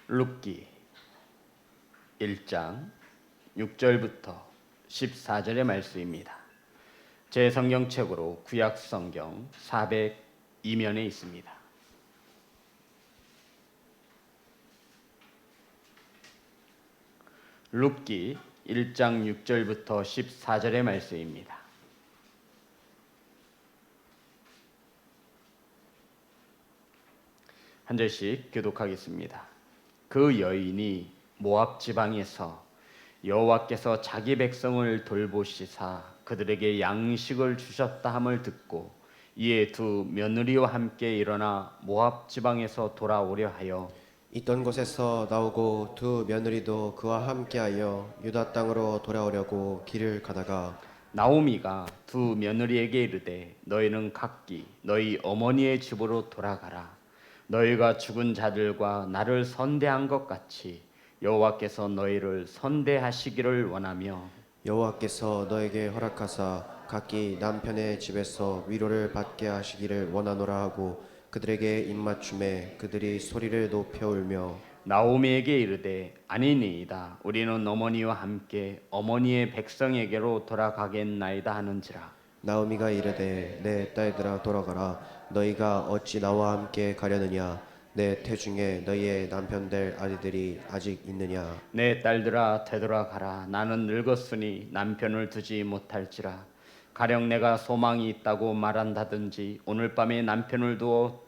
룻기 1장 6절부터 14절의 말씀입니다. 제 성경책으로 구약 성경 402면에 있습니다. 룻기 1장 6절부터 14절의 말씀입니다. 한 절씩 교독하겠습니다. 그 여인이 모압 지방에서 여호와께서 자기 백성을 돌보시사 그들에게 양식을 주셨다 함을 듣고 이에 두 며느리와 함께 일어나 모압 지방에서 돌아오려 하여 있던 곳에서 나오고 두 며느리도 그와 함께하여 유다 땅으로 돌아오려고 길을 가다가 나오미가 두 며느리에게 이르되 너희는 각기 너희 어머니의 집으로 돌아가라. 너희가 죽은 자들과 나를 선대한 것 같이 여호와께서 너희를 선대하시기를 원하며 여호와께서 너에게 허락하사 각기 남편의 집에서 위로를 받게 하시기를 원하노라 하고 그들에게 입맞춤에 그들이 소리를 높여 울며 나오미에게 이르되 아니니이다. 우리는 어머니와 함께 어머니의 백성에게로 돌아가겠나이다 하는지라. 나오미가 이르되 내 딸들아 돌아가라. 너희가 어찌 나와 함께 가려느냐. 내 태중에 너희의 남편 될 아들들이 아직 있느냐. 내 딸들아 되돌아가라. 나는 늙었으니 남편을 두지 못할지라. 가령 내가 소망이 있다고 말한다든지 오늘 밤에 남편을 두어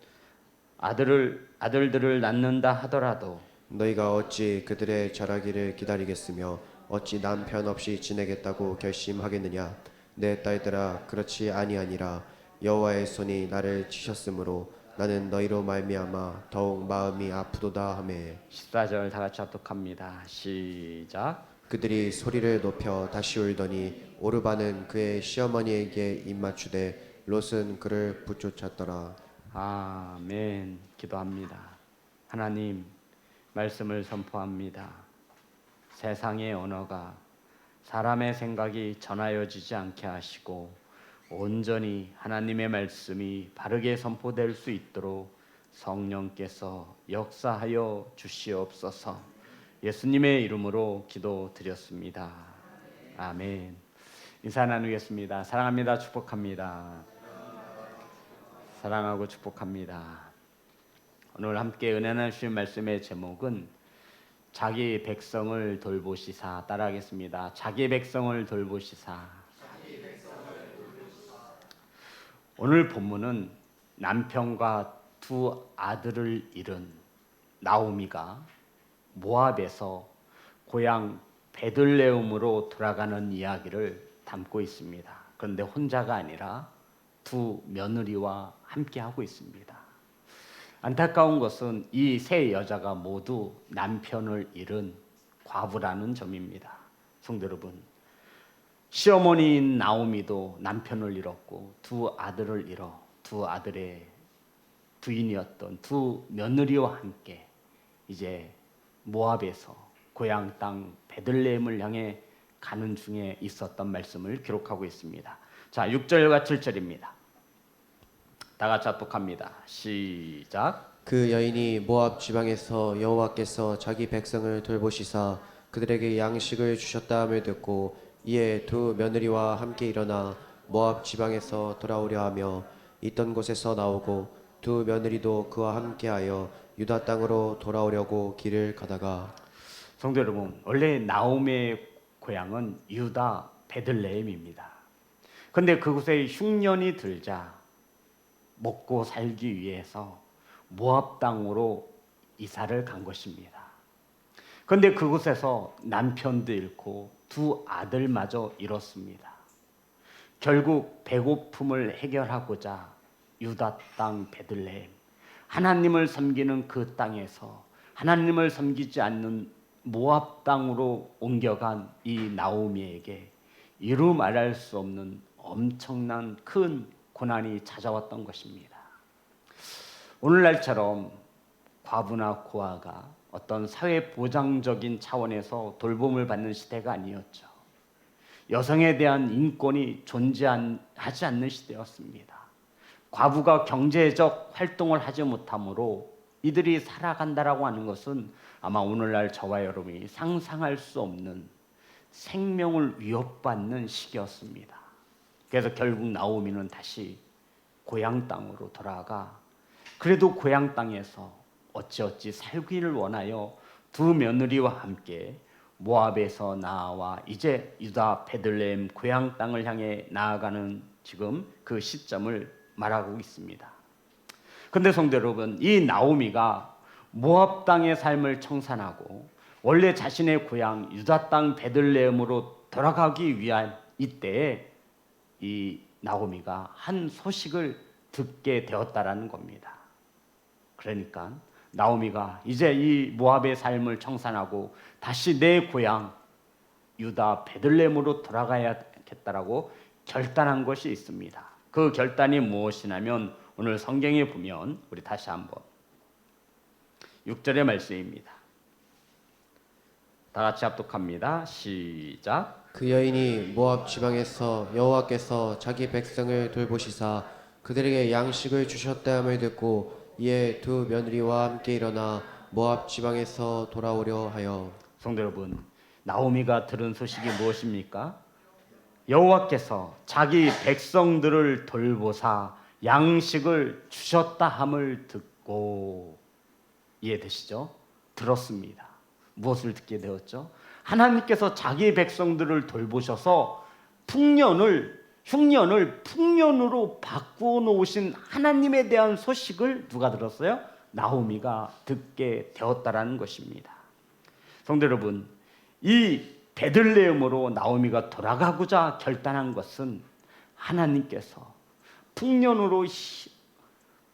아들들을 낳는다 하더라도 너희가 어찌 그들의 자라기를 기다리겠으며 어찌 남편 없이 지내겠다고 결심하겠느냐. 내 딸들아 그렇지 아니하니라. 여호와의 손이 나를 치셨으므로 나는 너희로 말미암아 더욱 마음이 아프도다 하매 14절 다 같이 합독합니다. 시작. 그들이 소리를 높여 다시 울더니 오르바는 그의 시어머니에게 입맞추되 롯은 그를 붙쫓았더라. 아멘. 기도합니다. 하나님 말씀을 선포합니다. 세상의 언어가 사람의 생각이 전하여지지 않게 하시고 온전히 하나님의 말씀이 바르게 선포될 수 있도록 성령께서 역사하여 주시옵소서. 예수님의 이름으로 기도드렸습니다. 아멘. 인사 나누겠습니다. 사랑합니다. 축복합니다. 사랑하고 축복합니다. 오늘 함께 은혜 나누실 말씀의 제목은 자기 백성을 돌보시사. 따라하겠습니다. 자기 백성을 돌보시사. 오늘 본문은 남편과 두 아들을 잃은 나오미가 모압에서 고향 베들레헴으로 돌아가는 이야기를 담고 있습니다. 그런데 혼자가 아니라 두 며느리와 함께 하고 있습니다. 안타까운 것은 이 세 여자가 모두 남편을 잃은 과부라는 점입니다. 성도 여러분, 시어머니인 나오미도 남편을 잃었고 두 아들을 잃어 두 아들의 부인이었던 두 며느리와 함께 이제 모압에서 고향 땅 베들레헴을 향해 가는 중에 있었던 말씀을 기록하고 있습니다. 자, 6절과 7절입니다. 다 같이 합독합니다. 시작. 그 여인이 모압 지방에서 여호와께서 자기 백성을 돌보시사 그들에게 양식을 주셨다 함을 듣고 이에 두 며느리와 함께 일어나 모압 지방에서 돌아오려 하며 있던 곳에서 나오고 두 며느리도 그와 함께하여 유다 땅으로 돌아오려고 길을 가다가 성도 여러분, 원래 나오미의 고향은 유다 베들레헴입니다. 그런데 그곳에 흉년이 들자 먹고 살기 위해서 모압 땅으로 이사를 간 것입니다. 그런데 그곳에서 남편도 잃고 두 아들마저 잃었습니다. 결국 배고픔을 해결하고자 유다 땅 베들레헴, 하나님을 섬기는 그 땅에서 하나님을 섬기지 않는 모압 땅으로 옮겨간 이 나오미에게 이루 말할 수 없는 엄청난 큰 고난이 찾아왔던 것입니다. 오늘날처럼 과부나 고아가 어떤 사회 보장적인 차원에서 돌봄을 받는 시대가 아니었죠. 여성에 대한 인권이 존재하지 않는 시대였습니다. 과부가 경제적 활동을 하지 못하므로 이들이 살아간다라고 하는 것은 아마 오늘날 저와 여러분이 상상할 수 없는 생명을 위협받는 시기였습니다. 그래서 결국 나오미는 다시 고향 땅으로 돌아가 그래도 고향 땅에서 어찌어찌 살기를 원하여 두 며느리와 함께 모압에서 나와 이제 유다 베들레헴 고향 땅을 향해 나아가는 지금 그 시점을 말하고 있습니다. 그런데 성도 여러분, 이 나오미가 모압 땅의 삶을 청산하고 원래 자신의 고향 유다 땅 베들레헴으로 돌아가기 위한 이때에 이 나오미가 한 소식을 듣게 되었다라는 겁니다. 그러니까 나오미가 이제 이 모압의 삶을 청산하고 다시 내 고향 유다 베들레헴으로 돌아가야겠다라고 결단한 것이 있습니다. 그 결단이 무엇이냐면 오늘 성경에 보면 우리 다시 한번 6절의 말씀입니다. 다 같이 합독합니다. 시작. 그 여인이 모압 지방에서 여호와께서 자기 백성을 돌보시사 그들에게 양식을 주셨다함을 듣고 이에 두 며느리와 함께 일어나 모압 지방에서 돌아오려 하여. 성도 여러분, 나오미가 들은 소식이 무엇입니까? 여호와께서 자기 백성들을 돌보사 양식을 주셨다 함을 듣고, 이해되시죠? 들었습니다. 무엇을 듣게 되었죠? 하나님께서 자기 백성들을 돌보셔서 흉년을 풍년으로 바꾸어 놓으신 하나님에 대한 소식을 누가 들었어요? 나오미가 듣게 되었다라는 것입니다. 성도 여러분, 이 베들레헴으로 나오미가 돌아가고자 결단한 것은 하나님께서 풍년으로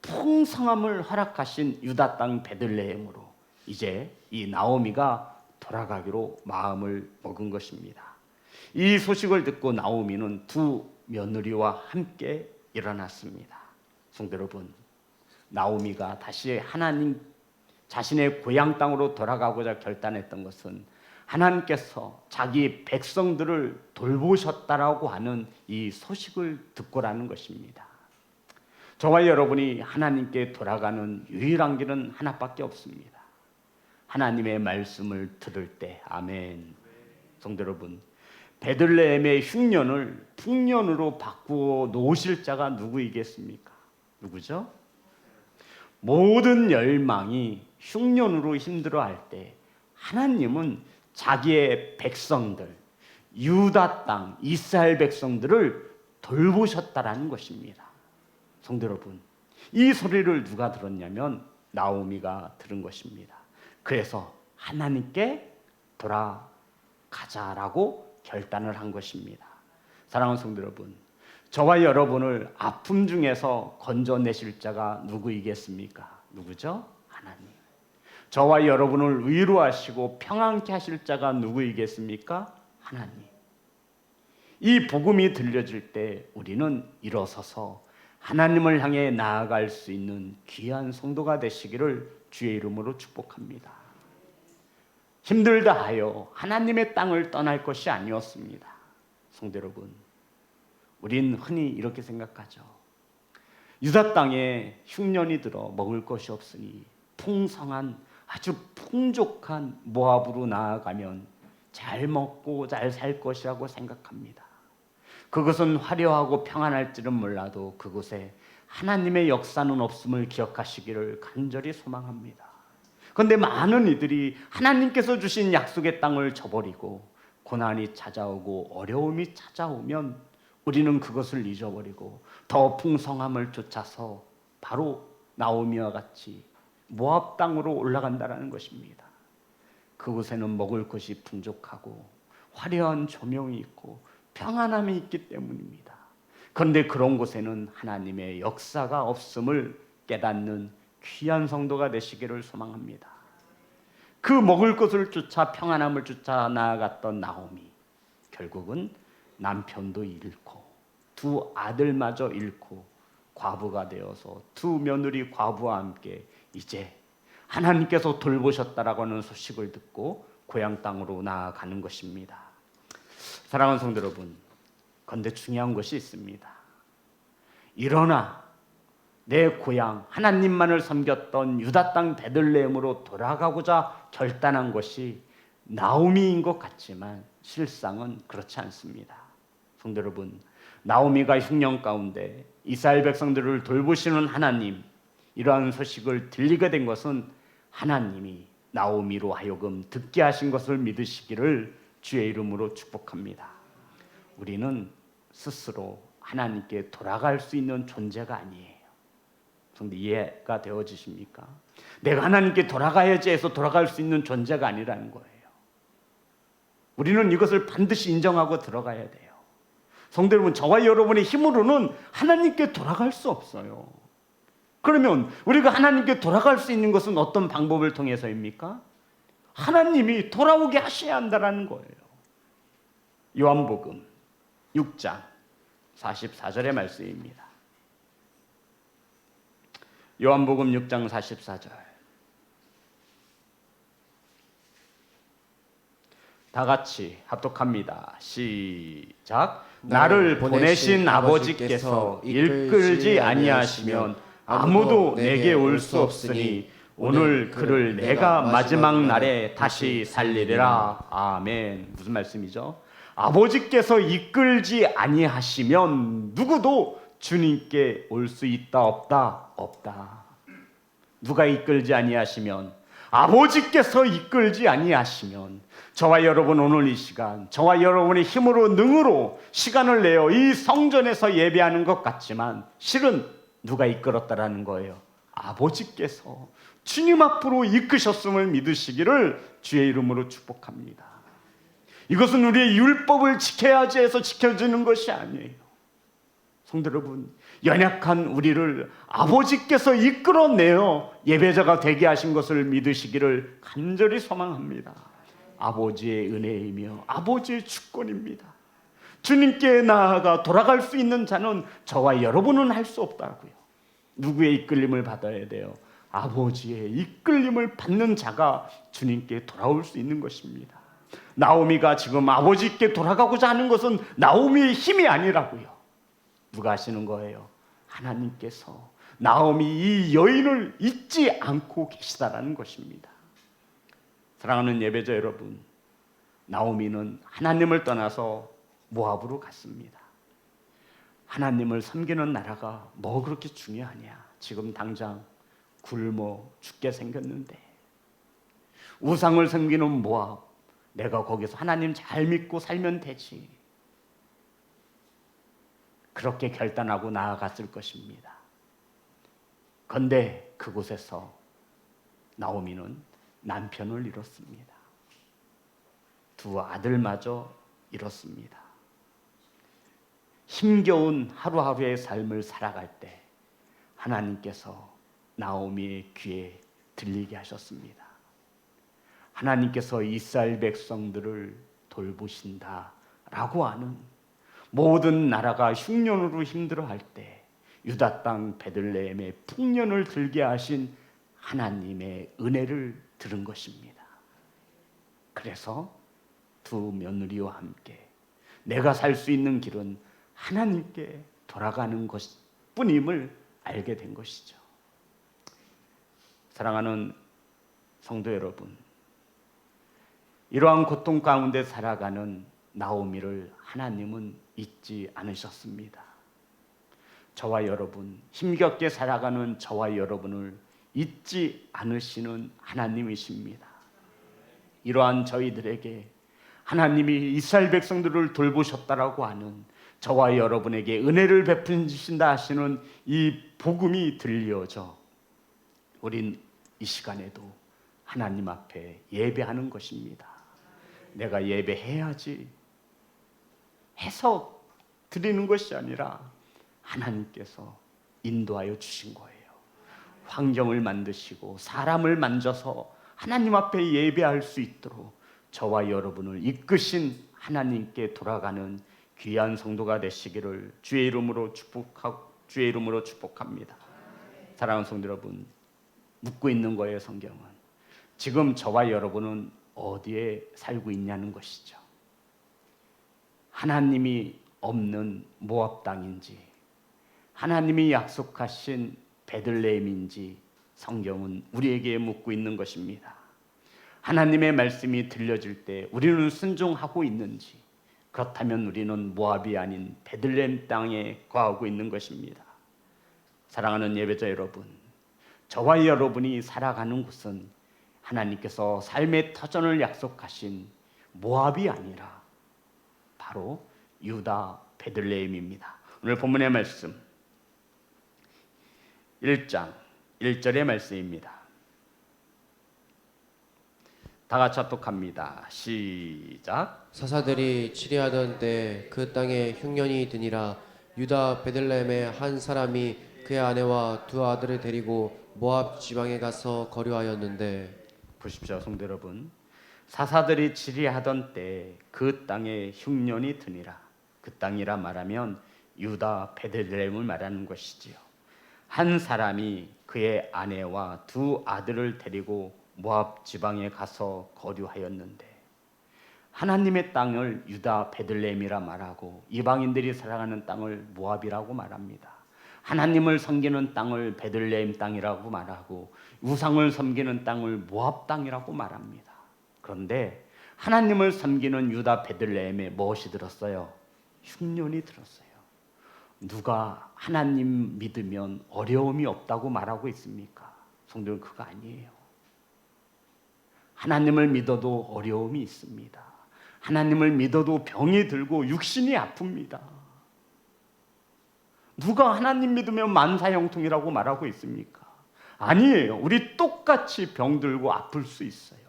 풍성함을 허락하신 유다 땅 베들레헴으로 이제 이 나오미가 돌아가기로 마음을 먹은 것입니다. 이 소식을 듣고 나오미는 두 며느리와 함께 일어났습니다. 성도 여러분, 나오미가 다시 하나님 자신의 고향 땅으로 돌아가고자 결단했던 것은 하나님께서 자기 백성들을 돌보셨다라고 하는 이 소식을 듣고라는 것입니다. 저와 여러분이 하나님께 돌아가는 유일한 길은 하나밖에 없습니다. 하나님의 말씀을 들을 때. 아멘. 성도 여러분, 베들레헴의 흉년을 풍년으로 바꾸어 놓으실 자가 누구이겠습니까? 누구죠? 모든 열망이 흉년으로 힘들어할 때 하나님은 자기의 백성들, 유다 땅, 이스라엘 백성들을 돌보셨다라는 것입니다. 성도 여러분, 이 소리를 누가 들었냐면 나오미가 들은 것입니다. 그래서 하나님께 돌아가자라고 결단을 한 것입니다. 사랑하는 성도 여러분, 저와 여러분을 아픔 중에서 건져내실 자가 누구이겠습니까? 누구죠? 하나님. 저와 여러분을 위로하시고 평안케 하실 자가 누구이겠습니까? 하나님. 이 복음이 들려질 때 우리는 일어서서 하나님을 향해 나아갈 수 있는 귀한 성도가 되시기를 주의 이름으로 축복합니다. 힘들다 하여 하나님의 땅을 떠날 것이 아니었습니다. 성도 여러분, 우린 흔히 이렇게 생각하죠. 유다 땅에 흉년이 들어 먹을 것이 없으니 풍성한 아주 풍족한 모압으로 나아가면 잘 먹고 잘 살 것이라고 생각합니다. 그것은 화려하고 평안할지는 몰라도 그곳에 하나님의 역사는 없음을 기억하시기를 간절히 소망합니다. 그런데 많은 이들이 하나님께서 주신 약속의 땅을 저버리고 고난이 찾아오고 어려움이 찾아오면 우리는 그것을 잊어버리고 더 풍성함을 쫓아서 바로 나오미와 같이 모압 땅으로 올라간다는 것입니다. 그곳에는 먹을 것이 풍족하고 화려한 조명이 있고 평안함이 있기 때문입니다. 그런데 그런 곳에는 하나님의 역사가 없음을 깨닫는 귀한 성도가 되시기를 소망합니다. 그 먹을 것을 쫓아 평안함을 쫓아 나아갔던 나오미, 결국은 남편도 잃고 두 아들마저 잃고 과부가 되어서 두 며느리 과부와 함께 이제 하나님께서 돌보셨다라고 하는 소식을 듣고 고향 땅으로 나아가는 것입니다. 사랑하는 성도 여러분, 그런데 중요한 것이 있습니다. 일어나 내 고향 하나님만을 섬겼던 유다 땅 베들레헴으로 돌아가고자 결단한 것이 나오미인 것 같지만 실상은 그렇지 않습니다. 성도 여러분, 나오미가 흉년 가운데 이스라엘 백성들을 돌보시는 하나님, 이러한 소식을 들리게 된 것은 하나님이 나오미로 하여금 듣게 하신 것을 믿으시기를 주의 이름으로 축복합니다. 우리는 스스로 하나님께 돌아갈 수 있는 존재가 아니에요. 성도 이해가 되어지십니까? 내가 하나님께 돌아가야지 해서 돌아갈 수 있는 존재가 아니라는 거예요. 우리는 이것을 반드시 인정하고 들어가야 돼요. 성도 여러분, 저와 여러분의 힘으로는 하나님께 돌아갈 수 없어요. 그러면 우리가 하나님께 돌아갈 수 있는 것은 어떤 방법을 통해서입니까? 하나님이 돌아오게 하셔야 한다는 거예요. 요한복음 6장 44절의 말씀입니다. 요한복음 6장 44절. 다 같이 합독합니다. 시작. 나를 보내신 아버지께서 이끌지 아니하시면 아무도 내게 올 수 없으니 오늘 그를 내가 마지막 날에 다시 살리리라. 아멘. 무슨 말씀이죠? 아버지께서 이끌지 아니하시면 누구도 주님께 올 수 있다 없다? 없다. 누가 이끌지 아니하시면? 아버지께서 이끌지 아니하시면 저와 여러분 오늘 이 시간 저와 여러분의 힘으로 능으로 시간을 내어 이 성전에서 예배하는 것 같지만 실은 누가 이끌었다라는 거예요? 아버지께서 주님 앞으로 이끄셨음을 믿으시기를 주의 이름으로 축복합니다. 이것은 우리의 율법을 지켜야지 해서 지켜지는 것이 아니에요. 성도 여러분, 연약한 우리를 아버지께서 이끌어내어 예배자가 되게 하신 것을 믿으시기를 간절히 소망합니다. 아버지의 은혜이며 아버지의 주권입니다. 주님께 나아가 돌아갈 수 있는 자는 저와 여러분은 할 수 없다고요. 누구의 이끌림을 받아야 돼요? 아버지의 이끌림을 받는 자가 주님께 돌아올 수 있는 것입니다. 나오미가 지금 아버지께 돌아가고자 하는 것은 나오미의 힘이 아니라고요. 누가 하시는 거예요? 하나님께서 나오미 이 여인을 잊지 않고 계시다라는 것입니다. 사랑하는 예배자 여러분, 나오미는 하나님을 떠나서 모압으로 갔습니다. 하나님을 섬기는 나라가 뭐 그렇게 중요하냐? 지금 당장 굶어 죽게 생겼는데 우상을 섬기는 모압, 내가 거기서 하나님 잘 믿고 살면 되지. 그렇게 결단하고 나아갔을 것입니다. 그런데 그곳에서 나오미는 남편을 잃었습니다. 두 아들마저 잃었습니다. 힘겨운 하루하루의 삶을 살아갈 때 하나님께서 나오미의 귀에 들리게 하셨습니다. 하나님께서 이스라엘 백성들을 돌보신다라고 하는 모든 나라가 흉년으로 힘들어할 때 유다 땅 베들레헴에 풍년을 들게 하신 하나님의 은혜를 들은 것입니다. 그래서 두 며느리와 함께 내가 살 수 있는 길은 하나님께 돌아가는 것뿐임을 알게 된 것이죠. 사랑하는 성도 여러분, 이러한 고통 가운데 살아가는 나오미를 하나님은 잊지 않으셨습니다. 저와 여러분, 힘겹게 살아가는 저와 여러분을 잊지 않으시는 하나님이십니다. 이러한 저희들에게 하나님이 이스라엘 백성들을 돌보셨다라고 하는 저와 여러분에게 은혜를 베푸신다 하시는 이 복음이 들려져 우린 이 시간에도 하나님 앞에 예배하는 것입니다. 내가 예배해야지 해서 드리는 것이 아니라 하나님께서 인도하여 주신 거예요. 환경을 만드시고 사람을 만져서 하나님 앞에 예배할 수 있도록 저와 여러분을 이끄신 하나님께 돌아가는 귀한 성도가 되시기를 주의 이름으로 축복합니다. 사랑하는 성도 여러분, 묻고 있는 거예요. 성경은 지금 저와 여러분은 어디에 살고 있냐는 것이죠. 하나님이 없는 모압 땅인지 하나님이 약속하신 베들레헴인지 성경은 우리에게 묻고 있는 것입니다. 하나님의 말씀이 들려질 때 우리는 순종하고 있는지, 그렇다면 우리는 모압이 아닌 베들레헴 땅에 거하고 있는 것입니다. 사랑하는 예배자 여러분, 저와 여러분이 살아가는 곳은 하나님께서 삶의 터전을 약속하신 모압이 아니라 바로 유다 베들레헴입니다. 오늘 본문의 말씀 1장 1절의 말씀입니다. 다 같이 합독합니다. 시작. 사사들이 치리하던 때 그 땅에 흉년이 드니라. 유다 베들레헴의 한 사람이 그의 아내와 두 아들을 데리고 모압 지방에 가서 거류하였는데, 보십시오, 성도 여러분. 사사들이 치리하던 때 그 땅에 흉년이 드니라. 그 땅이라 말하면 유다 베들레헴을 말하는 것이지요. 한 사람이 그의 아내와 두 아들을 데리고 모압 지방에 가서 거류하였는데, 하나님의 땅을 유다 베들레헴이라 말하고 이방인들이 살아가는 땅을 모압이라고 말합니다. 하나님을 섬기는 땅을 베들레헴 땅이라고 말하고 우상을 섬기는 땅을 모압 땅이라고 말합니다. 그런데 하나님을 섬기는 유다 베들레헴에 무엇이 들었어요? 흉년이 들었어요. 누가 하나님 믿으면 어려움이 없다고 말하고 있습니까? 성도는 그거 아니에요. 하나님을 믿어도 어려움이 있습니다. 하나님을 믿어도 병이 들고 육신이 아픕니다. 누가 하나님 믿으면 만사형통이라고 말하고 있습니까? 아니에요. 우리 똑같이 병들고 아플 수 있어요.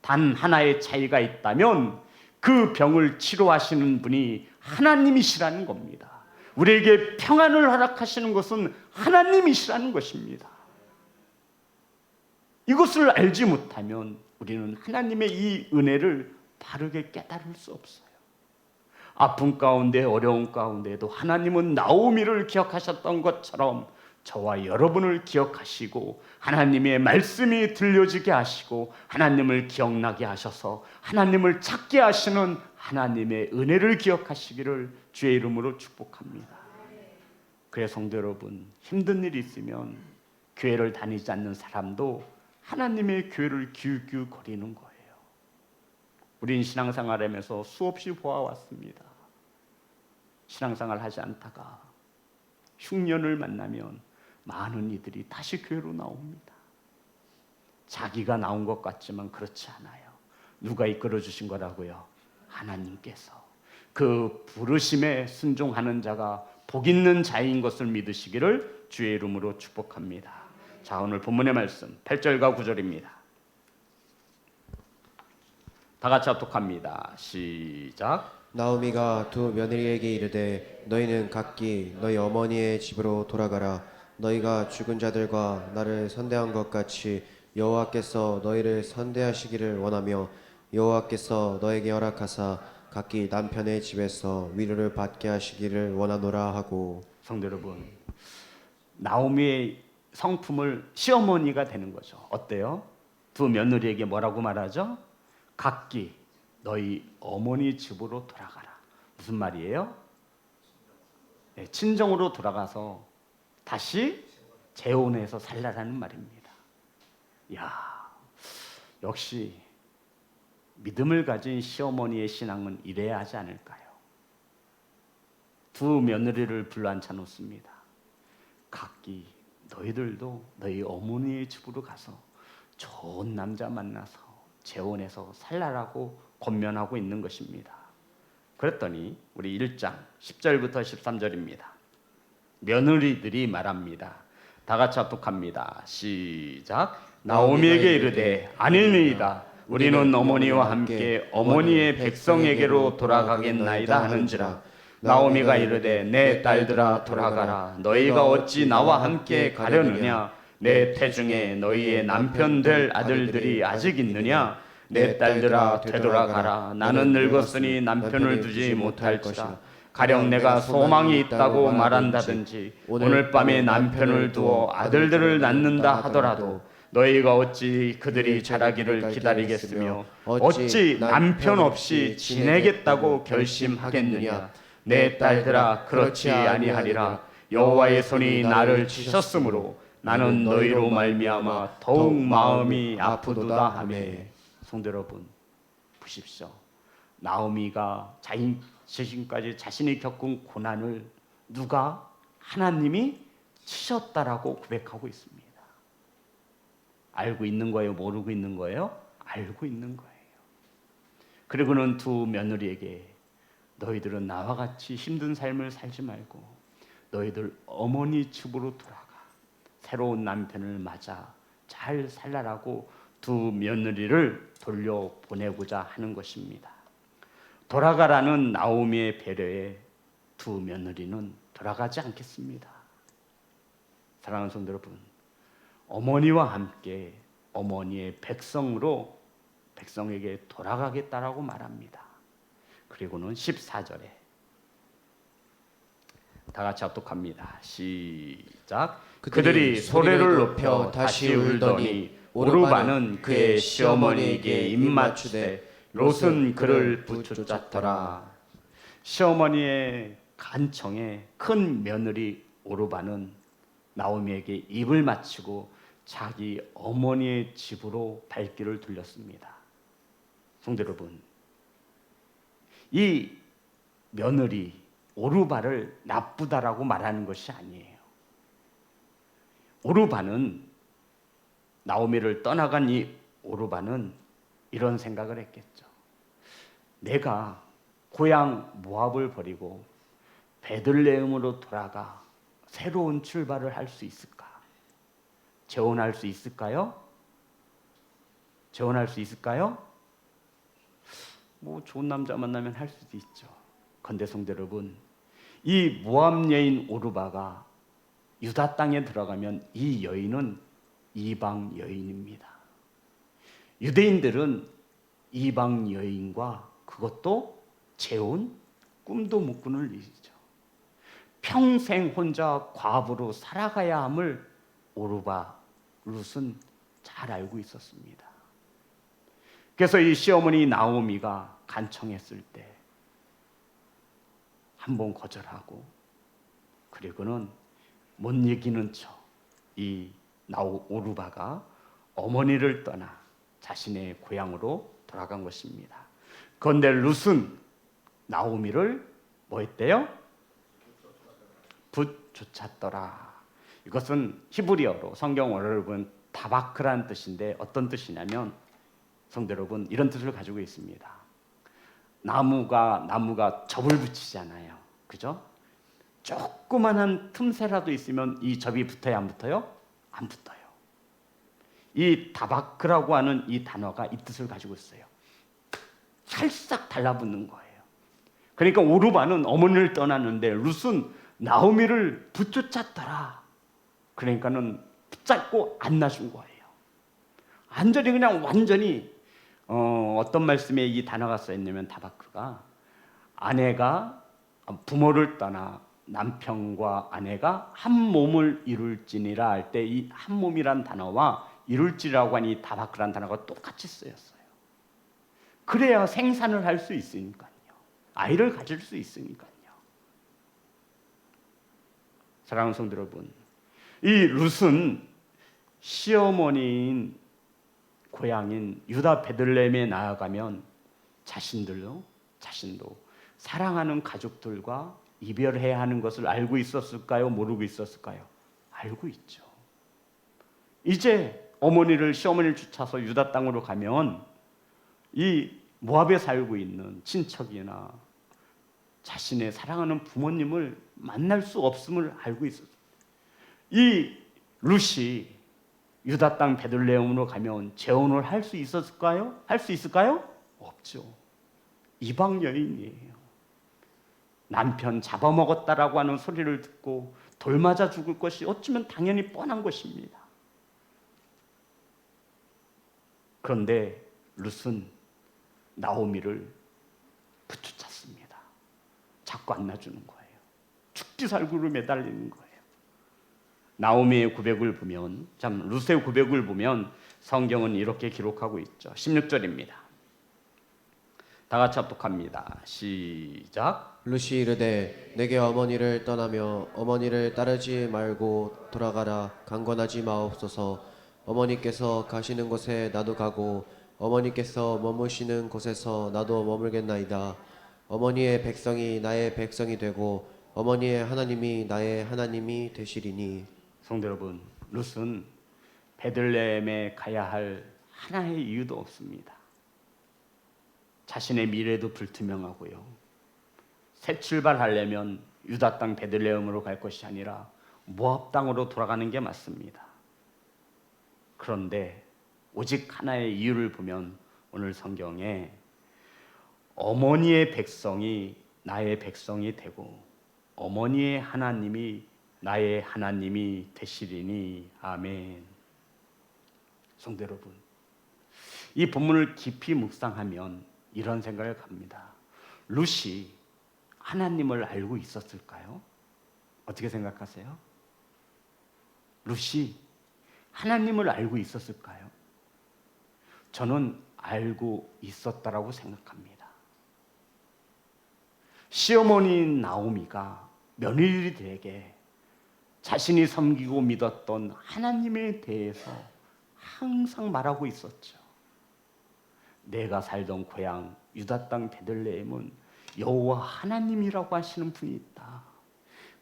단 하나의 차이가 있다면 그 병을 치료하시는 분이 하나님이시라는 겁니다. 우리에게 평안을 허락하시는 것은 하나님이시라는 것입니다. 이것을 알지 못하면 우리는 하나님의 이 은혜를 바르게 깨달을 수 없어요. 아픔 가운데 어려움 가운데도 하나님은 나오미를 기억하셨던 것처럼 저와 여러분을 기억하시고 하나님의 말씀이 들려지게 하시고 하나님을 기억나게 하셔서 하나님을 찾게 하시는 하나님의 은혜를 기억하시기를 주의 이름으로 축복합니다. 그래서 성도 여러분, 힘든 일이 있으면 교회를 다니지 않는 사람도 하나님의 교회를 기웃기웃 거리는 거예요. 우린 신앙생활하면서 수없이 보아왔습니다. 신앙생활 하지 않다가 흉년을 만나면 많은 이들이 다시 교회로 나옵니다. 자기가 나온 것 같지만 그렇지 않아요. 누가 이끌어 주신 거라고요? 하나님께서. 그 부르심에 순종하는 자가 복 있는 자인 것을 믿으시기를 주의 이름으로 축복합니다. 자, 오늘 본문의 말씀 8절과 9절입니다. 다 같이 합독합니다. 시작. 나오미가 두 며느리에게 이르되 너희는 각기 너희 어머니의 집으로 돌아가라. 너희가 죽은 자들과 나를 선대한 것 같이 여호와께서 너희를 선대하시기를 원하며 여호와께서 너에게 허락하사 각기 남편의 집에서 위로를 받게 하시기를 원하노라 하고. 성도 여러분, 나오미의 성품을 시어머니가 되는 거죠. 어때요? 두 며느리에게 뭐라고 말하죠? 각기 너희 어머니 집으로 돌아가라. 무슨 말이에요? 네, 친정으로 돌아가서 다시 재혼해서 살라라는 말입니다. 야, 역시 믿음을 가진 시어머니의 신앙은 이래야 하지 않을까요? 두 며느리를 불러앉혀 놓습니다. 각기 너희들도 너희 어머니의 집으로 가서 좋은 남자 만나서 재혼해서 살라라고 권면하고 있는 것입니다. 그랬더니 우리 1장 10절부터 13절입니다. 며느리들이 말합니다. 다 같이 합독합니다. 시작. 나오미에게 이르되 아니니이다. 우리는 어머니와 함께 어머니의 백성에게로 돌아가겠나이다 하는지라. 나오미가 이르되 내 딸들아 돌아가라. 너희가 어찌 나와 함께 가려느냐? 내 태중에 너희의 남편 될 아들들이 아직 있느냐? 내 딸들아 되돌아가라. 나는 늙었으니 남편을 두지 못할지라. 가령 내가 소망이 있다고 말한다든지 오늘 밤에 남편을 두어 아들들을 낳는다 하더라도 너희가 어찌 그들이 자라기를 기다리겠으며 어찌 남편 없이 지내겠다고 결심하겠느냐? 내 딸들아 그렇지 아니하리라. 여호와의 손이 나를 치셨으므로 나는 너희로 말미암아 더욱 마음이 아프도다 하매. 성도 여러분, 보십시오. 나오미가 자신까지 자신이 겪은 고난을 누가? 하나님이 치셨다라고 고백하고 있습니다. 알고 있는 거예요? 모르고 있는 거예요? 알고 있는 거예요. 그리고는 두 며느리에게 너희들은 나와 같이 힘든 삶을 살지 말고 너희들 어머니 집으로 돌아가 새로운 남편을 맞아 잘 살라라고 두 며느리를 돌려보내고자 하는 것입니다. 돌아가라는 나오미의 배려에 두 며느리는 돌아가지 않겠습니다. 사랑하는 성도 여러분, 어머니와 함께 어머니의 백성으로 백성에게 돌아가겠다라고 말합니다. 그리고는 14절에 다 같이 합독합니다. 시작. 그들이 소리를 높여 다시 울더니 오르바는 그의 시어머니에게 입맞추되 롯은 그를 부쫓았더라. 시어머니의 간청에 큰 며느리 오르바는 나오미에게 입을 맞추고 자기 어머니의 집으로 발길을 돌렸습니다. 성도 여러분, 이 며느리 오르바를 나쁘다라고 말하는 것이 아니에요. 오르바는 나오미를 떠나간 이 오르바는 이런 생각을 했겠죠. 내가 고향 모압을 버리고 베들레헴으로 돌아가 새로운 출발을 할 수 있을까? 재혼할 수 있을까요? 재혼할 수 있을까요? 뭐 좋은 남자 만나면 할 수도 있죠. 그런데 성도 여러분, 이 모압 여인 오르바가 유다 땅에 들어가면 이 여인은 이방 여인입니다. 유대인들은 이방 여인과 그것도 재혼, 꿈도 못 꾸는 일이죠. 평생 혼자 과부로 살아가야 함을 오르바 룻은 잘 알고 있었습니다. 그래서 이 시어머니 나오미가 간청했을 때 한 번 거절하고 그리고는 못 이기는 이 오르바가 어머니를 떠나 자신의 고향으로 돌아간 것입니다. 그런데 룻은 나오미를 뭐 했대요? 부쫓았더라. 이것은 히브리어로 성경 원어를 보면 다바크라는 뜻인데 어떤 뜻이냐면 성도 여러분 이런 뜻을 가지고 있습니다. 나무가 접을 붙이잖아요. 그죠? 조그만한 틈새라도 있으면 이 접이 붙어요, 안 붙어요? 안 붙어요. 이 다바크라고 하는 이 단어가 이 뜻을 가지고 있어요. 살짝 달라붙는 거예요. 그러니까 오르바는 어머니를 떠났는데 룻은 나오미를 부쫓았더라. 그러니까는 붙잡고 안아준 거예요. 완전히 어떤 말씀에 이 단어가 써있냐면 다바크가 아내가 부모를 떠나 남편과 아내가 한 몸을 이룰지니라 할 때 이 한 몸이란 단어와 이룰지라고 하는 이 다바크란 단어가 똑같이 쓰였어요. 그래야 생산을 할 수 있으니까요. 아이를 가질 수 있으니까요. 사랑하는 성도 여러분, 이 룻은 시어머니인 고향인 유다 베들레헴에 나아가면 자신도 사랑하는 가족들과 이별해야 하는 것을 알고 있었을까요? 모르고 있었을까요? 알고 있죠. 이제 시어머니를 쫓아서 유다 땅으로 가면 이 모압에 살고 있는 친척이나 자신의 사랑하는 부모님을 만날 수 없음을 알고 있었어요. 이 룻이 유다 땅 베들레헴으로 가면 재혼을 할 수 있었을까요? 할 수 있을까요? 없죠. 이방 여인이에요. 남편 잡아먹었다라고 하는 소리를 듣고 돌 맞아 죽을 것이 어쩌면 당연히 뻔한 것입니다. 그런데 룻은 나오미를 부추쳤습니다. 자꾸 안아주는 거예요. 죽기 살구로 매달리는 거예요. 나오미의 고백을 보면, 룻의 고백을 보면 성경은 이렇게 기록하고 있죠. 16절입니다. 다 같이 합독합니다. 시작. 루시 이르되 내게 어머니를 떠나며 어머니를 따르지 말고 돌아가라. 강권하지 마옵소서. 어머니께서 가시는 곳에 나도 가고 어머니께서 머무시는 곳에서 나도 머물겠나이다. 어머니의 백성이 나의 백성이 되고 어머니의 하나님이 나의 하나님이 되시리니. 성도 여러분, 룻은 베들레헴에 가야 할 하나의 이유도 없습니다. 자신의 미래도 불투명하고요. 새 출발하려면 유다 땅 베들레헴으로 갈 것이 아니라 모압 땅으로 돌아가는 게 맞습니다. 그런데 오직 하나의 이유를 보면 오늘 성경에 어머니의 백성이 나의 백성이 되고 어머니의 하나님이 나의 하나님이 되시리니. 아멘. 성도 여러분, 이 본문을 깊이 묵상하면 이런 생각을 합니다. 룻이 하나님을 알고 있었을까요? 어떻게 생각하세요? 룻이 하나님을 알고 있었을까요? 저는 알고 있었다라고 생각합니다. 시어머니인 나오미가 며느리들에게 자신이 섬기고 믿었던 하나님에 대해서 항상 말하고 있었죠. 내가 살던 고향 유다 땅 베들레헴은 여호와 하나님이라고 하시는 분이 있다.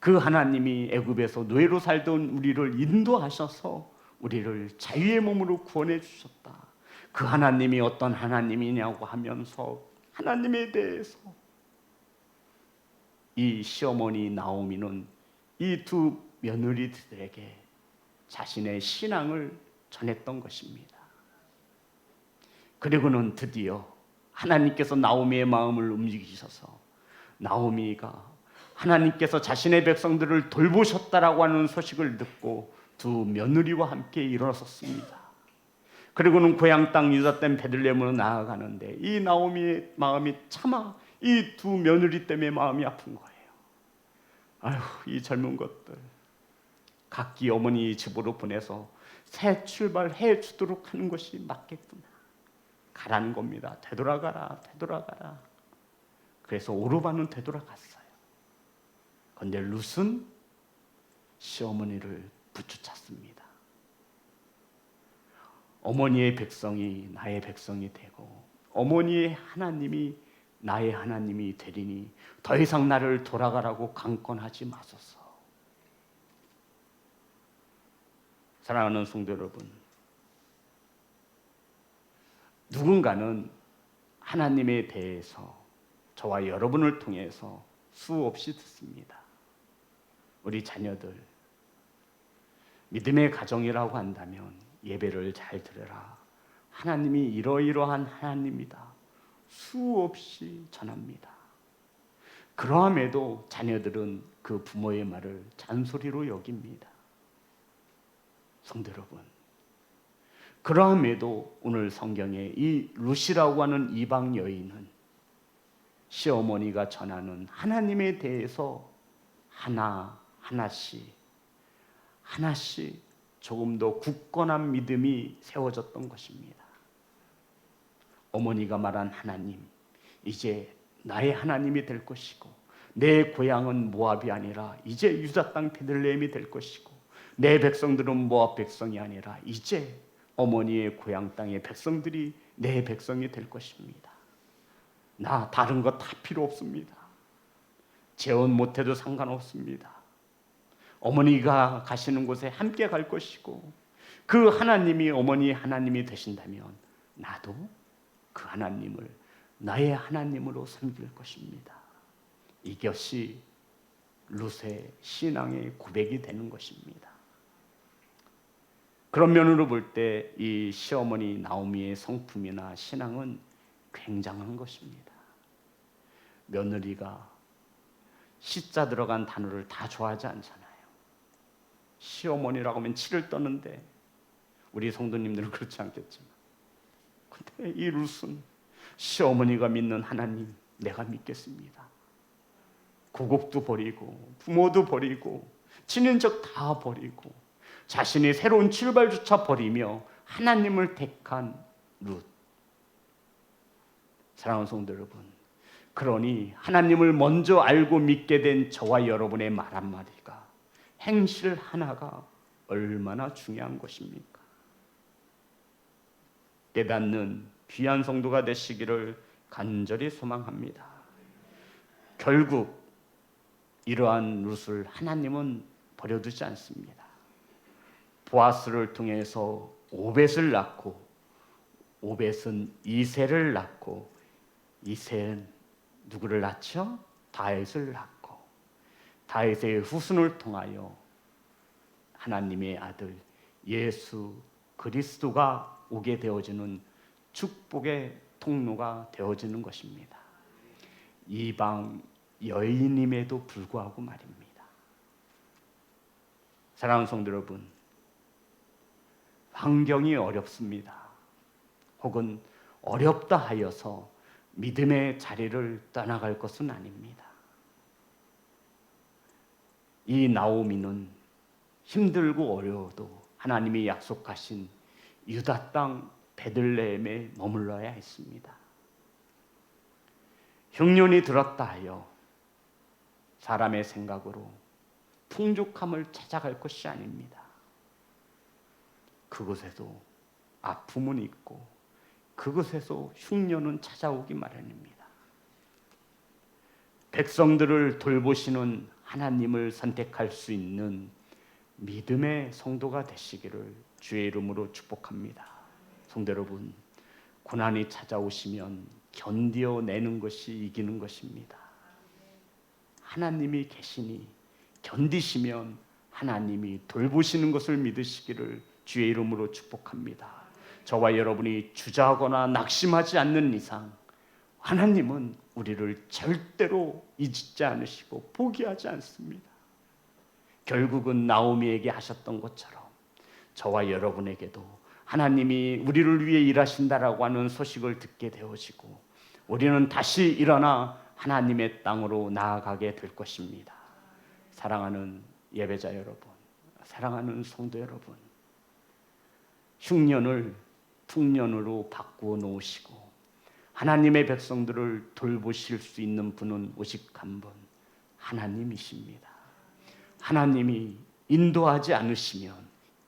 그 하나님이 애굽에서 노예로 살던 우리를 인도하셔서 우리를 자유의 몸으로 구원해 주셨다. 그 하나님이 어떤 하나님이냐고 하면서 하나님에 대해서 이 시어머니 나오미는 이 두 며느리들에게 자신의 신앙을 전했던 것입니다. 그리고는 드디어 하나님께서 나오미의 마음을 움직이셔서 나오미가 하나님께서 자신의 백성들을 돌보셨다라고 하는 소식을 듣고 두 며느리와 함께 일어섰습니다. 그리고는 고향 땅 유다 땅 베들레헴으로 나아가는데 이 나오미의 마음이 차마 이 두 며느리 때문에 마음이 아픈 거예요. 아휴, 이 젊은 것들 각기 어머니 집으로 보내서 새 출발해 주도록 하는 것이 맞겠구나. 가라는 겁니다. 되돌아가라, 되돌아가라. 그래서 오르반은 되돌아갔어요. 그런데 룻은 시어머니를 부추찼습니다. 어머니의 백성이 나의 백성이 되고 어머니의 하나님이 나의 하나님이 되리니 더 이상 나를 돌아가라고 강권하지 마소서. 사랑하는 성도 여러분, 누군가는 하나님에 대해서 저와 여러분을 통해서 수없이 듣습니다. 우리 자녀들 믿음의 가정이라고 한다면 예배를 잘 들으라. 하나님이 이러이러한 하나님이다. 수없이 전합니다. 그러함에도 자녀들은 그 부모의 말을 잔소리로 여깁니다. 성도 여러분, 그러함에도 오늘 성경에 이 룻이라고 하는 이방 여인은 시어머니가 전하는 하나님에 대해서 하나씩 조금 더 굳건한 믿음이 세워졌던 것입니다. 어머니가 말한 하나님, 이제 나의 하나님이 될 것이고 내 고향은 모압이 아니라 이제 유다 땅 베들레헴이 될 것이고 내 백성들은 모압 백성이 아니라 이제 어머니의 고향 땅의 백성들이 내 백성이 될 것입니다. 나 다른 거 다 필요 없습니다. 재혼 못해도 상관없습니다. 어머니가 가시는 곳에 함께 갈 것이고 그 하나님이 어머니의 하나님이 되신다면 나도 그 하나님을 나의 하나님으로 섬길 것입니다. 이것이 룻의 신앙의 고백이 되는 것입니다. 그런 면으로 볼 때 이 시어머니 나오미의 성품이나 신앙은 굉장한 것입니다. 며느리가 시자 들어간 단어를 다 좋아하지 않잖아요. 시어머니라고 하면 치를 떠는데 우리 성도님들은 그렇지 않겠지만 근데 이 룻은 시어머니가 믿는 하나님 내가 믿겠습니다. 고국도 버리고 부모도 버리고 친인척 다 버리고 자신의 새로운 출발조차 버리며 하나님을 택한 룻. 사랑하는 성도 여러분, 그러니 하나님을 먼저 알고 믿게 된 저와 여러분의 말 한마디가, 행실 하나가 얼마나 중요한 것입니까? 깨닫는 귀한 성도가 되시기를 간절히 소망합니다. 결국 이러한 룻을 하나님은 버려두지 않습니다. 보아스를 통해서 오벳을 낳고, 오벳은 이새를 낳고, 이새는 누구를 낳죠? 다윗을 낳고, 다윗의 후손을 통하여 하나님의 아들 예수 그리스도가 오게 되어지는 축복의 통로가 되어지는 것입니다. 이방 여인임에도 불구하고 말입니다. 사랑하는 성도 여러분, 환경이 어렵습니다. 혹은 어렵다 하여서 믿음의 자리를 떠나갈 것은 아닙니다. 이 나오미는 힘들고 어려워도 하나님이 약속하신 유다 땅 베들레헴에 머물러야 했습니다. 흉년이 들었다 하여 사람의 생각으로 풍족함을 찾아갈 것이 아닙니다. 그곳에도 아픔은 있고 그곳에서 흉년은 찾아오기 마련입니다. 백성들을 돌보시는 하나님을 선택할 수 있는 믿음의 성도가 되시기를 주의 이름으로 축복합니다. 성도 여러분, 고난이 찾아오시면 견뎌내는 것이 이기는 것입니다. 하나님이 계시니 견디시면 하나님이 돌보시는 것을 믿으시기를 주의 이름으로 축복합니다. 저와 여러분이 주저하거나 낙심하지 않는 이상 하나님은 우리를 절대로 잊지 않으시고 포기하지 않습니다. 결국은 나오미에게 하셨던 것처럼 저와 여러분에게도 하나님이 우리를 위해 일하신다라고 하는 소식을 듣게 되어지고 우리는 다시 일어나 하나님의 땅으로 나아가게 될 것입니다. 사랑하는 예배자 여러분, 사랑하는 성도 여러분, 흉년을 풍년으로 바꾸어 놓으시고 하나님의 백성들을 돌보실 수 있는 분은 오직 한 분, 하나님이십니다. 하나님이 인도하지 않으시면,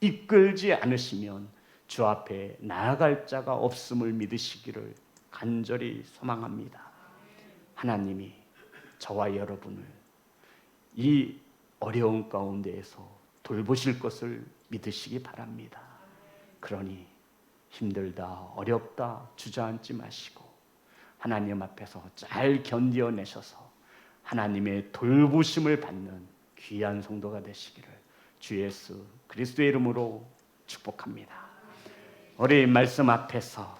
이끌지 않으시면 주 앞에 나아갈 자가 없음을 믿으시기를 간절히 소망합니다. 하나님이 저와 여러분을 이 어려운 가운데에서 돌보실 것을 믿으시기 바랍니다. 그러니 힘들다, 어렵다 주저앉지 마시고 하나님 앞에서 잘 견뎌내셔서 하나님의 돌보심을 받는 귀한 성도가 되시기를 주 예수 그리스도의 이름으로 축복합니다. 우리 말씀 앞에서